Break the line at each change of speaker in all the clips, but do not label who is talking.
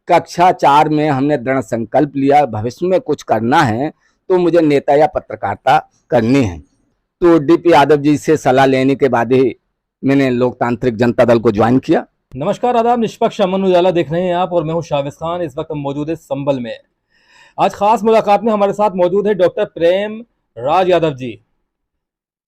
कक्षा 4 में हमने दृढ़ संकल्प लिया, भविष्य में कुछ करना है तो मुझे नेता या पत्रकारिता करनी है। तो डीपी यादव जी से सलाह लेने के बाद ही मैंने लोकतांत्रिक जनता दल को ज्वाइन किया।
नमस्कार, आदाब। निष्पक्ष अमन उजाला देख रहे हैं आप और मैं हूं शाविज खान। इस वक्त हम मौजूद है संभल में। आज खास मुलाकात में हमारे साथ मौजूद है डॉक्टर प्रेम राज यादव जी,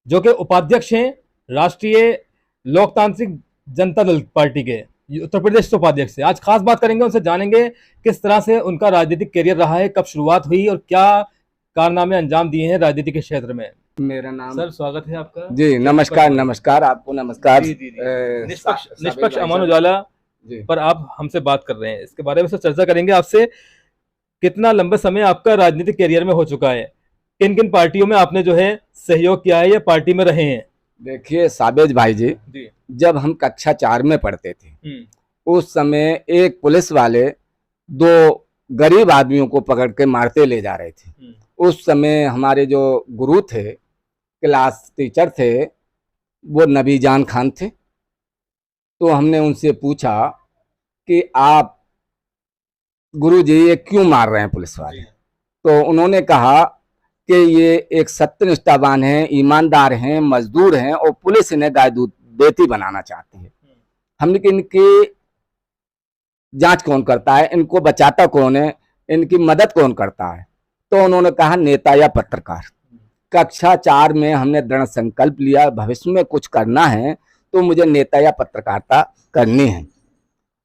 जो कि उपाध्यक्ष हैं राष्ट्रीय लोकतांत्रिक जनता दल पार्टी के, उत्तर प्रदेश उपाध्यक्ष से। आज खास बात करेंगे, उनसे जानेंगे किस तरह से उनका राजनीतिक करियर रहा है, कब शुरुआत हुई और क्या कारनामे अंजाम दिए हैं राजनीति के क्षेत्र में।
मेरा नाम
सर, स्वागत है आपका।
जी नमस्कार। नमस्कार आपको। नमस्कार।
निष्पक्ष अमन उजाला पर आप हमसे बात कर रहे हैं, इसके बारे में से चर्चा करेंगे आपसे। कितना लंबे समय आपका राजनीतिक करियर में हो चुका है, किन किन पार्टियों में आपने जो है सहयोग किया है या पार्टी में रहे हैं?
देखिए साबिज भाई जी, जब हम कक्षा 4 में पढ़ते थे उस समय एक पुलिस वाले 2 गरीब आदमियों को पकड़ के मारते ले जा रहे थे। उस समय हमारे जो गुरु थे, क्लास टीचर थे, वो नबी जान खान थे। तो हमने उनसे पूछा कि आप गुरुजी ये क्यों मार रहे हैं पुलिस वाले? तो उन्होंने कहा कि ये एक सत्यनिष्ठावान हैं, ईमानदार हैं, मजदूर हैं और पुलिस इन्हें गाय दूध बेटी बनाना चाहती है। हमने कि इनकी जांच कौन करता है, इनको बचाता कौन है, इनकी मदद कौन करता है? तो उन्होंने कहा नेता या पत्रकार। कक्षा 4 में हमने दृढ़ संकल्प लिया, भविष्य में कुछ करना है तो मुझे नेता या पत्रकारिता करनी है।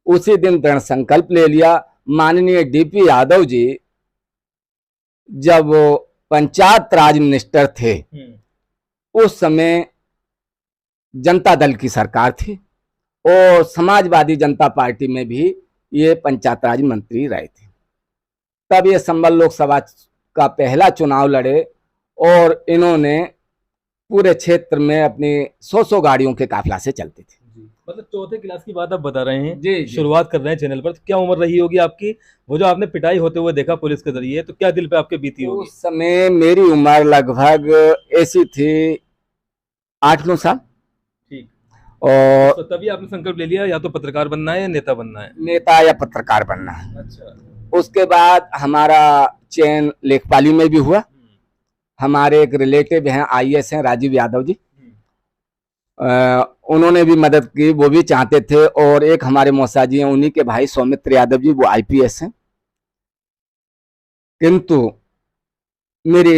उसी दिन दृढ़ संकल्प ले लिया। माननीय डीपी यादव जी जब पंचायत राज मिनिस्टर थे उस समय जनता दल की सरकार थी और समाजवादी जनता पार्टी में भी ये पंचायत राज मंत्री रहे थे। तब ये संभल लोकसभा का पहला चुनाव लड़े और इन्होंने पूरे क्षेत्र में अपनी 100 गाड़ियों के काफिला से चलते थे।
मतलब चौथे क्लास की बात आप बता रहे हैं
जी।
शुरुआत कर रहे हैं चैनल पर। तो क्या उम्र रही होगी आपकी? वो जो आपने पिटाई होते हुए देखा पुलिस के जरिए, तो क्या दिल पे आपके बीती होगी?
उस समय मेरी उम्र लगभग ऐसी थी 8-9 साल।
ठीक।
और
तो तभी आपने संकल्प ले लिया या तो पत्रकार बनना है या नेता बनना है?
नेता या पत्रकार बनना है।
अच्छा।
उसके बाद हमारा चयन लेखपाली में भी हुआ। हमारे एक रिलेटिव हैं, आईएएस हैं, राजीव यादव जी, उन्होंने भी मदद की, वो भी चाहते थे। और एक हमारे मौसा जी हैं, उन्हीं के भाई सौमित्र यादव जी, वो आईपीएस हैं। किंतु मेरे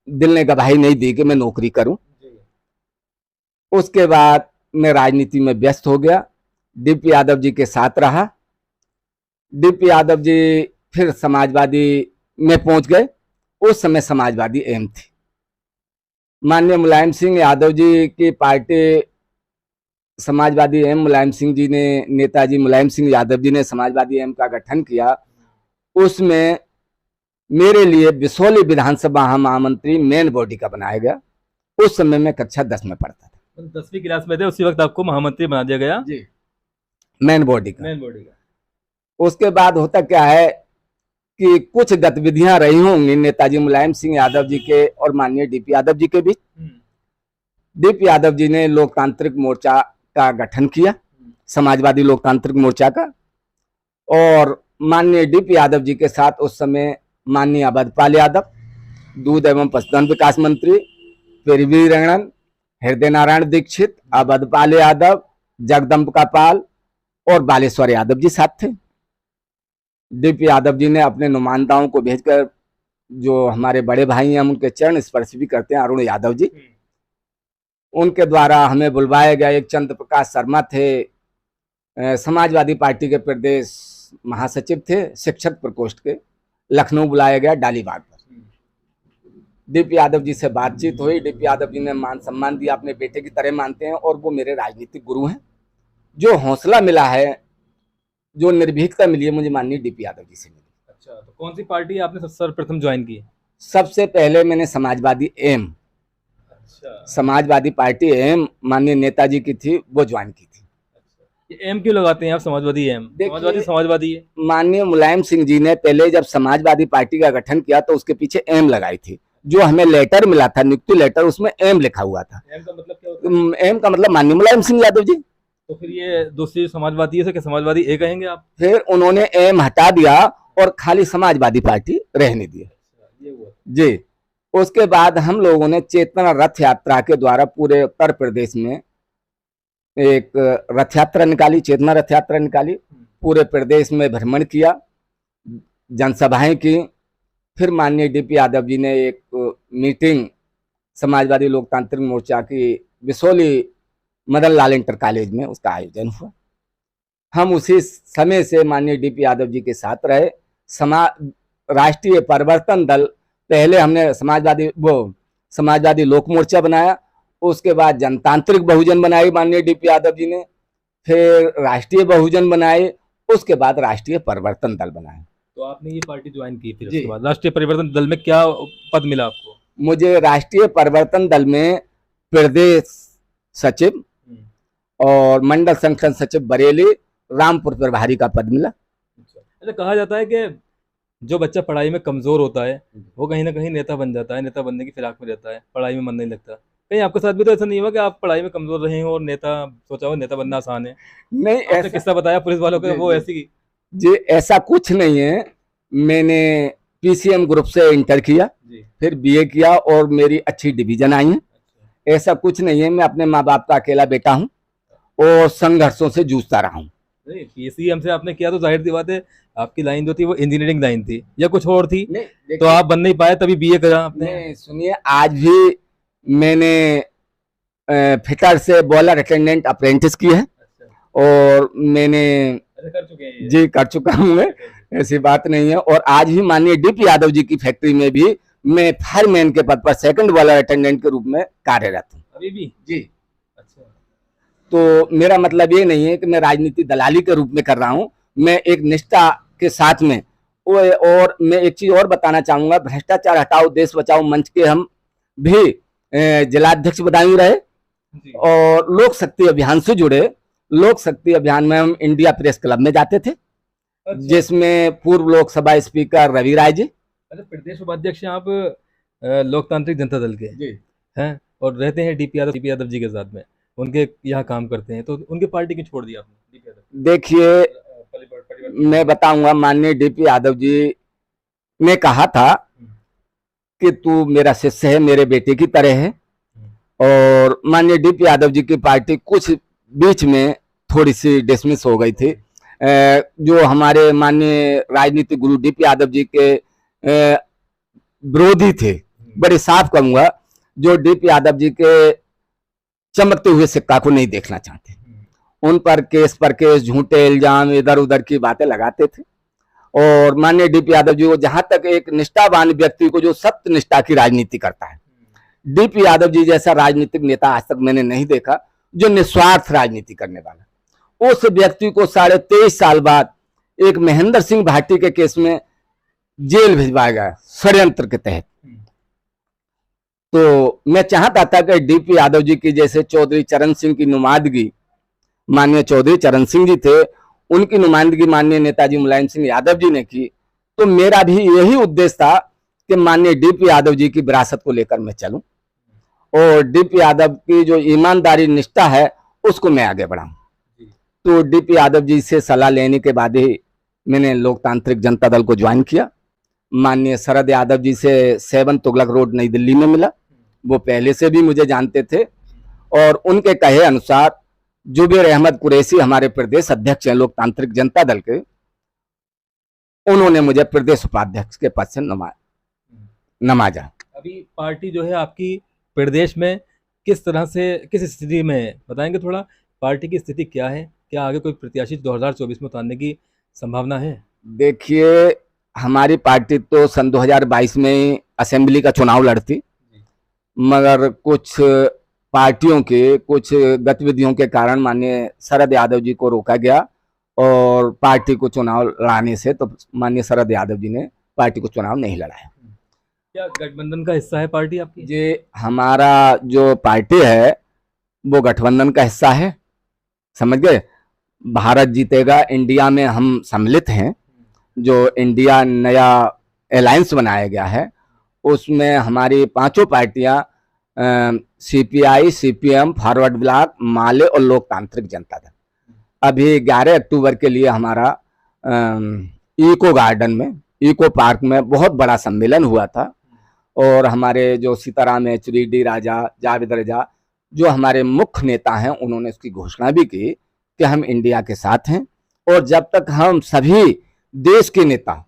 दिल ने गवाही नहीं दी कि मैं नौकरी करूं। उसके बाद मैं राजनीति में व्यस्त हो गया, डीपी यादव जी के साथ रहा। डीपी यादव जी फिर समाजवादी में पहुंच गए। उस समय समाजवादी एम थी। माननीय मुलायम सिंह यादव जी की पार्टी समाजवादी एम, मुलायम सिंह जी ने, नेताजी मुलायम सिंह यादव जी ने समाजवादी एम का गठन किया। उसमें मेरे लिए बिसौली विधानसभा महामंत्री मेन बॉडी का बनाया गया। उस समय मैं कक्षा 10 में पढ़ता था।
10वीं क्लास में थे, उसी वक्त आपको महामंत्री बना दिया गया?
जी, मेन बॉडी का।
मेन बॉडी का।
उसके बाद होता क्या है कि कुछ गतिविधियां रही होंगी नेताजी मुलायम सिंह यादव जी के और माननीय डीपी यादव जी के बीच। डीपी यादव जी ने लोकतांत्रिक मोर्चा का गठन किया, समाजवादी लोकतांत्रिक मोर्चा का। और माननीय डीपी यादव जी के साथ उस समय माननीय अवधपाल यादव, दूध एवं पशुधन विकास मंत्री, पृथ्वी रंगन, हृदय नारायण दीक्षित, अवधपाल यादव, जगदम्बिका पाल और बालेश्वर यादव जी साथ थे। डीपी यादव जी ने अपने नुमाइंदाओं को भेजकर, जो हमारे बड़े भाई हैं, हम उनके चरण स्पर्श भी करते हैं, अरुण यादव जी, उनके द्वारा हमें बुलवाया गया। एक चंद्र प्रकाश शर्मा थे, समाजवादी पार्टी के प्रदेश महासचिव थे, शिक्षक प्रकोष्ठ के, लखनऊ बुलाया गया डालीबाग पर। डीपी यादव जी से बातचीत हुई। डीपी यादव जी ने मान सम्मान दिया, अपने बेटे की तरह मानते हैं और वो मेरे राजनीतिक गुरु हैं। जो हौसला मिला है, जो निर्भीकता मिली है, मुझे माननीय डीपी यादव जी से मिली।
अच्छा, तो कौन सी पार्टी आपने सर्वप्रथम ज्वाइन की?
सबसे पहले मैंने समाजवादी एम, समाजवादी पार्टी एम माननीय नेताजी की थी, वो ज्वाइन की थी।
ये एम क्यों लगाते हैं आप, समाजवादी एम? समाजवादी है।
माननीय मुलायम सिंह जी ने पहले जब समाजवादी पार्टी का गठन किया तो उसके पीछे एम लगाई थी। जो हमें लेटर मिला था, नियुक्ति लेटर, उसमें एम लिखा हुआ था।
एम का मतलब क्या होता है?
एम का मतलब माननीय मुलायम सिंह यादव जी।
तो फिर ये दूसरी समाजवादी है, क्या समाजवादी ए कहेंगे आप?
फिर उन्होंने एम हटा दिया और खाली समाजवादी पार्टी रहने दी।
ये हुआ।
जी। उसके बाद हम लोगों ने चेतना रथ यात्रा के द्वारा पूरे उत्तर प्रदेश में एक रथ यात्रा निकाली, चेतना रथ यात्रा निकाली, पूरे प्रदेश में भ्रमण किया, जनसभाएं की। फिर माननीय डीपी यादव जी ने एक मीटिंग समाजवादी लोकतांत्रिक मोर्चा की बिसोली मदन लाल इंटर कॉलेज में उसका आयोजन हुआ। हम उसी समय से माननीय डीपी यादव जी के साथ रहे। राष्ट्रीय परिवर्तन दल, पहले हमने समाजवादी लोक मोर्चा बनाया, उसके बाद जनतांत्रिक बहुजन बनाई माननीय डीपी यादव जी ने, फिर राष्ट्रीय बहुजन बनाए, उसके बाद राष्ट्रीय परिवर्तन दल बनाए।
तो आपने ये पार्टी ज्वाइन की, फिर उसके बाद राष्ट्रीय परिवर्तन दल में क्या पद मिला आपको?
मुझे राष्ट्रीय परिवर्तन दल में प्रदेश सचिव और मंडल संगठन सचिव बरेली रामपुर प्रभारी का पद मिला।
अच्छा, कहा जाता है कि जो बच्चा पढ़ाई में कमजोर होता है वो कहीं ना कहीं नेता बन जाता है, नेता बनने की फिराक में रहता है, पढ़ाई में मन नहीं लगता। कहीं आपके साथ भी तो ऐसा नहीं हुआ कि आप पढ़ाई में कमजोर रहे हो और नेता सोचा हो नेता बनना आसान है?
नहीं, ऐसा
किस्सा बताया पुलिस वालों का, वो ऐसी
जी ऐसा कुछ नहीं है। मैंने पीसीएम ग्रुप से इंटर किया, फिर बीए किया और मेरी अच्छी डिवीजन आई है। ऐसा कुछ नहीं है। मैं अपने माँ बाप का अकेला बेटा हूँ और संघर्षों से जूझता रहा हूँ।
पीसीएम से आपने किया तो जाहिर सी बात है आपकी लाइन जो थी वो इंजीनियरिंग लाइन थी या कुछ और थी?
नहीं,
तो आप बन नहीं पाए तभी बीए करा आपने?
सुनिए, आज भी मैंने फिटर से बॉयलर अटेंडेंट अप्रेंटिस की है और मैंने
कर चुके हैं
जी कर चुका हूँ मैं, ऐसी बात नहीं है। और आज भी माननीय डीपी यादव जी की फैक्ट्री में भी मैं फायरमैन के पद पर सेकंड बॉयलर अटेंडेंट के रूप में कार्यरत हूँ
अभी भी।
जी। अच्छा, तो मेरा मतलब ये नहीं है कि मैं राजनीति दलाली के रूप में कर रहा हूँ, मैं एक निष्ठा के साथ में। और मैं एक चीज और बताना चाहूंगा, भ्रष्टाचार हटाओ देश बचाओ मंच के हम भी जिलाध्यक्ष बदायूं रहे और लोक शक्ति अभियान से जुड़े। लोक शक्ति अभियान में हम इंडिया प्रेस क्लब में जाते थे। अच्छा। जिसमें पूर्व लोकसभा स्पीकर रवि राय जी,
अच्छा, प्रदेश उपाध्यक्ष आप लोकतांत्रिक जनता दल के हैं और रहते हैं डीपी यादव जी के साथ में, उनके यहाँ काम करते हैं, तो उनकी पार्टी क्यों छोड़ दी आपने?
देखिए, मैं बताऊंगा, माननीय डीपी यादव जी ने कहा था कि तू मेरा शिष्य है, मेरे बेटे की तरह है। और माननीय डीपी यादव जी की पार्टी कुछ बीच में थोड़ी सी डिसमिस हो गई थी। जो हमारे माननीय राजनीतिक गुरु डीपी यादव जी के विरोधी थे, बड़े साफ कहूंगा, जो डीपी यादव जी के चमकते हुए सिक्का को नहीं देखना चाहते, उन पर केस झूठे इल्जाम इधर उधर की बातें लगाते थे। और माननीय डीपी यादव जी को, जहां तक एक निष्ठावान व्यक्ति को जो सत्य निष्ठा की राजनीति करता है, डीपी यादव जी जैसा राजनीतिक नेता आज तक मैंने नहीं देखा जो निस्वार्थ राजनीति करने वाला। उस व्यक्ति को 23.5 साल बाद एक महेंद्र सिंह भाटी के केस में जेल भिजवाया गया षड्यंत्र के तहत। तो मैं चाहता था कि डीपी यादव जी की जैसे चौधरी चरण सिंह की नुमाइंदगी, माननीय चौधरी चरण सिंह जी थे, उनकी नुमाइंदगी माननीय नेताजी मुलायम सिंह यादव जी ने की। तो मेरा भी यही उद्देश्य था कि माननीय डीपी यादव जी की विरासत को लेकर मैं चलूं और डीपी यादव की जो ईमानदारी निष्ठा है उसको मैं आगे बढ़ाऊं। तो डीपी यादव जी से सलाह लेने के बाद ही मैंने लोकतांत्रिक जनता दल को ज्वाइन किया। माननीय शरद यादव जी से 7 तुगलक रोड नई दिल्ली में मिला, वो पहले से भी मुझे जानते थे और उनके कहे अनुसार जुबेर अहमद कुरैशी हमारे प्रदेश अध्यक्ष हैं लोकतांत्रिक जनता दल के, उन्होंने मुझे प्रदेश उपाध्यक्ष के पद से नमाजा।
अभी पार्टी जो है आपकी प्रदेश में किस तरह से, किस स्थिति में है, बताएंगे थोड़ा? पार्टी की स्थिति क्या है? क्या आगे कोई प्रत्याशी 2024 में उतारने की संभावना है?
देखिए, हमारी पार्टी तो सन 2022 में असेंबली का चुनाव लड़ती, मगर कुछ पार्टियों के कुछ गतिविधियों के कारण माननीय शरद यादव जी को रोका गया और पार्टी को चुनाव लड़ाने से तो माननीय शरद यादव जी ने पार्टी को चुनाव नहीं लड़ाया।
क्या गठबंधन का हिस्सा है पार्टी आपकी?
जी, हमारा जो पार्टी है वो गठबंधन का हिस्सा है, समझ गए। भारत जीतेगा इंडिया में हम सम्मिलित हैं। जो इंडिया नया अलायंस बनाया गया है उसमें हमारी 5 पार्टियां सीपीआई, सीपीएम, फॉरवर्ड ब्लॉक, माले और लोकतांत्रिक जनता दल अभी 11 अक्टूबर के लिए हमारा इको गार्डन में, इको पार्क में बहुत बड़ा सम्मेलन हुआ था। और हमारे जो सीताराम येचुरी, डी राजा, जावेद रजा, जो हमारे मुख्य नेता हैं, उन्होंने इसकी घोषणा भी की कि हम इंडिया के साथ हैं। और जब तक हम सभी देश के नेता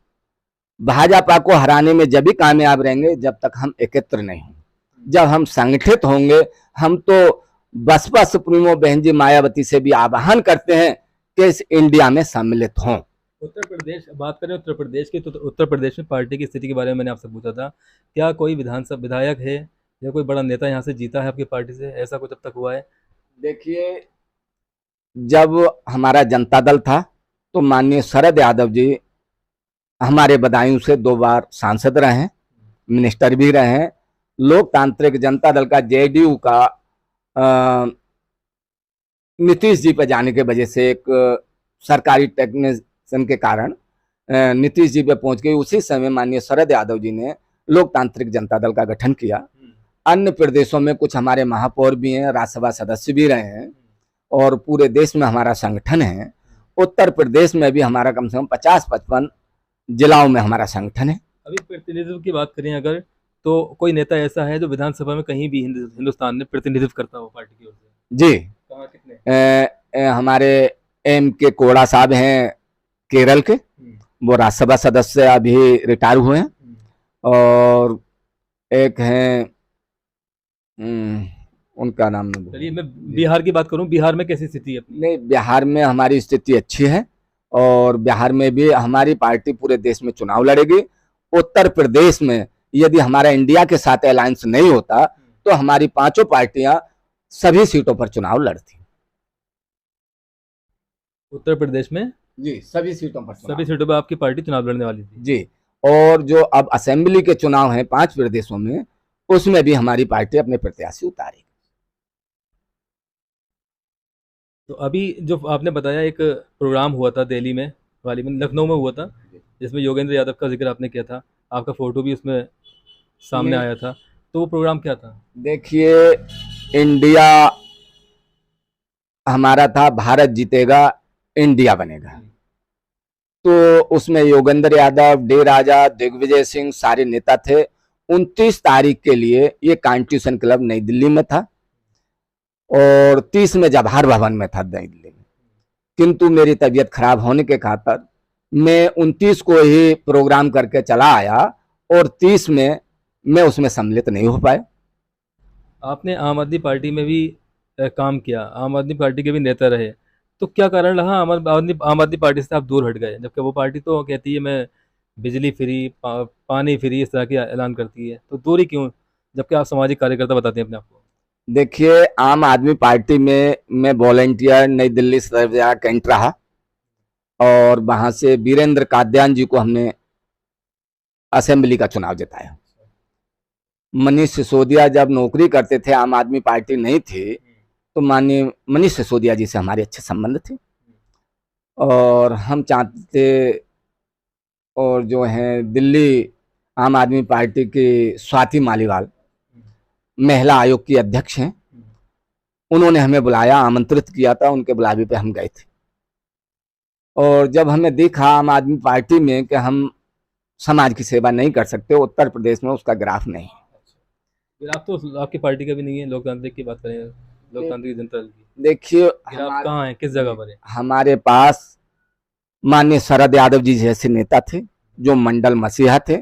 भाजपा को हराने में जब भी कामयाब रहेंगे, जब तक हम एकत्र नहीं होंगे। जब हम संगठित होंगे, हम तो बसपा सुप्रीमो बहन जी मायावती से भी आह्वान करते हैं कि इस इंडिया में सम्मिलित हों।
उत्तर प्रदेश, बात करें उत्तर प्रदेश की, तो उत्तर प्रदेश में पार्टी की स्थिति के बारे में मैंने आपसे पूछा था, क्या कोई विधानसभा विधायक है या कोई बड़ा नेता यहाँ से जीता है आपकी पार्टी से, ऐसा कुछ अब तक हुआ है?
देखिए, जब हमारा जनता दल था तो माननीय शरद यादव जी हमारे बदायूं से 2 बार सांसद रहे हैं, मिनिस्टर भी रहे हैं। लोकतांत्रिक जनता दल का, जेडीयू का नीतीश जी पे जाने के वजह से एक सरकारी टेक्नीशियन के कारण नीतीश जी पे पहुंच गई। उसी समय माननीय शरद यादव जी ने लोकतांत्रिक जनता दल का गठन किया। अन्य प्रदेशों में कुछ हमारे महापौर भी हैं, राज्यसभा सदस्य भी रहे हैं, और पूरे देश में हमारा संगठन है। उत्तर प्रदेश में भी हमारा कम से कम 50-55 जिलाओं में हमारा संगठन है।
अभी प्रतिनिधित्व की बात करें अगर, तो कोई नेता ऐसा है जो विधानसभा में कहीं भी हिंदुस्तान में प्रतिनिधित्व करता हो पार्टी की ओर से?
जी,
कहाँ, कितने?
हमारे M.K. कोड़ा साहब हैं केरल के, वो राज्यसभा सदस्य अभी रिटायर हुए हैं। और एक हैं, उनका नाम नहीं,
चलिए मैं बिहार की बात करूं, बिहार में कैसी स्थिति है अपनी?
नहीं, बिहार में हमारी स्थिति अच्छी है, और बिहार में भी हमारी पार्टी पूरे देश में चुनाव लड़ेगी। उत्तर प्रदेश में यदि हमारा इंडिया के साथ अलायंस नहीं होता तो हमारी 5 पार्टियां सभी सीटों पर चुनाव लड़ती।
उत्तर प्रदेश में
जी, सभी सीटों
पर आपकी पार्टी चुनाव लड़ने वाली थी?
जी। और जो अब असेंबली के चुनाव हैं 5 प्रदेशों में, उसमें भी हमारी पार्टी अपने प्रत्याशी उतारेगी।
तो अभी जो आपने बताया, एक प्रोग्राम हुआ था दिल्ली में, हाल ही में लखनऊ में हुआ था, जिसमें योगेंद्र यादव का जिक्र आपने किया था, आपका फोटो भी उसमें सामने आया था, तो वो प्रोग्राम क्या था?
देखिए, इंडिया हमारा था, भारत जीतेगा इंडिया बनेगा। तो उसमें योगेंद्र यादव, डी राजा, दिग्विजय सिंह सारे नेता थे। 29 तारीख के लिए ये कॉन्स्टिट्यूशन क्लब नई दिल्ली में था, और 30 में जवाहर भवन में था नई दिल्ली में। किंतु मेरी तबीयत खराब होने के खातिर मैं 29 को ही प्रोग्राम करके चला आया, और 30 में मैं उसमें सम्मिलित नहीं हो पाया।
आपने आम आदमी पार्टी में भी काम किया, आम आदमी पार्टी के भी नेता रहे, तो क्या कारण रहा आम आदमी पार्टी से आप दूर हट गए, जबकि वो पार्टी तो कहती है मैं बिजली फ्री, पानी फ्री, इस तरह की ऐलान करती है, तो दूरी क्यों, जबकि आप सामाजिक कार्यकर्ता बताते हैं अपने आप को?
देखिए, आम आदमी पार्टी में मैं वॉलंटियर नई दिल्ली से कैंट रहा, और वहां से वीरेंद्र काद्यान जी को हमने असेंबली का चुनाव जिताया। मनीष सिसोदिया जब नौकरी करते थे, आम आदमी पार्टी नहीं थी, तो माननीय मनीष सिसोदिया जी से हमारे अच्छे संबंध थे, और हम चाहते, और जो हैं दिल्ली आम आदमी पार्टी की स्वाति मालीवाल महिला आयोग की अध्यक्ष हैं, उन्होंने हमें बुलाया, आमंत्रित किया था, उनके बुलावे पे हम गए थे। और जब हमें देखा आम आदमी पार्टी में कि हम समाज की सेवा नहीं कर सकते, उत्तर प्रदेश में उसका ग्राफ नहीं है।
ग्राफ तो आपकी पार्टी का भी नहीं है, लोकतांत्रिक की बात करें, लोकतांत्रिक जनता दल की,
देखिए
ग्राफ कहाँ है, किस जगह पर है?
हमारे पास माननीय शरद यादव जी जैसे नेता थे, जो मंडल मसीहा थे,